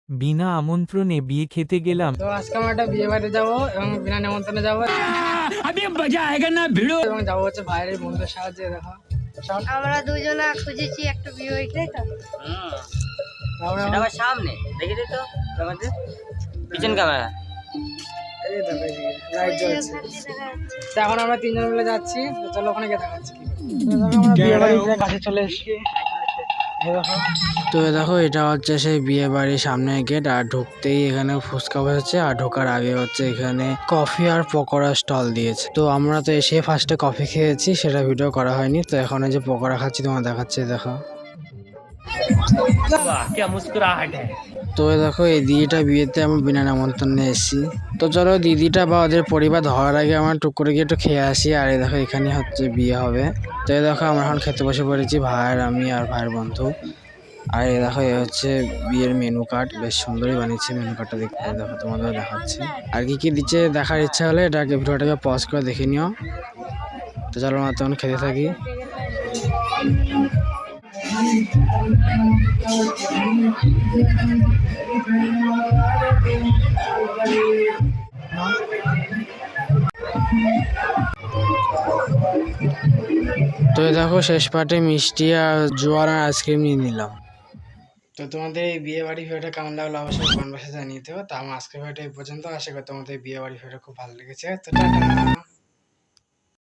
বিনা আমন্ত্রণে বিয়ে খেতে গেলাম। তো আজকে আমরা একটা বিয়ে বাড়িতে যাবো এবং বিনা নিমন্ত্রণে যাবো এবং যাবো হচ্ছে ভাইয়ের বন্ধুর সাহায্যে। দেখো আমরা দুজনা খুঁজেছি একটা বিয়ে বাড়ি, তাই তো? আমরা সামনে দেখে দিত আমাদের পিছন ক্যামেরা এই দেখো লাইট জ্বলছে। তো এখন আমরা তিনজন মিলে যাচ্ছি, তো চলো ওখানে গিয়ে দেখাচ্ছি। আমরা বিয়ে বাড়ির কাছে চলে এসেছি। তো দেখো এটা হচ্ছে সেই বিয়ে বাড়ির সামনে গেট, আর ঢুকতেই এখানে ফুচকা বসেছে, আর ঢোকার আগে হচ্ছে এখানে কফি আর পকোড়া স্টল দিয়েছে। তো আমরা তো এসে ফার্স্টে কফি খেয়েছি, সেটা ভিডিও করা হয়নি। তো এখন এই যে পকোড়া খাচ্ছি, তোমার দেখাচ্ছি, দেখো। তো দেখো এই দিদিটা বিয়েতে আমি বিনা নিমন্ত্রণে এসেছি। তো চলো দিদিটা বা ওদের পরিবার ধরার আগে আমরা টুক করে গিয়ে একটু খেয়ে আসি। আর এই দেখো এখানে হচ্ছে বিয়ে হবে। তো এই দেখো আমরা এখন খেতে বসে পড়েছি, ভাইয়ের আমি আর ভাইয়ের বন্ধু। আর এই দেখো এই হচ্ছে বিয়ের মেনু কার্ড, বেশ সুন্দরই বানিয়েছে মেনু কার্ডটা দেখতে। দেখো তোমাদের দেখাচ্ছি, আর কি কি দিচ্ছে দেখার ইচ্ছা হলে এটাকে ভিডিওটাকে পজ করে দেখে নিও। তো চলো আমরা তখন খেতে থাকি। তো দেখো শেষ পার্টে মিষ্টি আর জোয়ার আর আইসক্রিম নিয়ে নিলাম। তো তোমাদের এই বিয়ে বাড়ি ভিডিওটা কেমন লাগলো অবশ্যই কমেন্ট বক্সে জানিয়ে দেবো। তো আমার আজকের ভিডিওটা এই পর্যন্ত। আশা করি তোমাদের বিয়ে বাড়ি ভিডিওটা খুব ভালো লেগেছে। তো টাটা।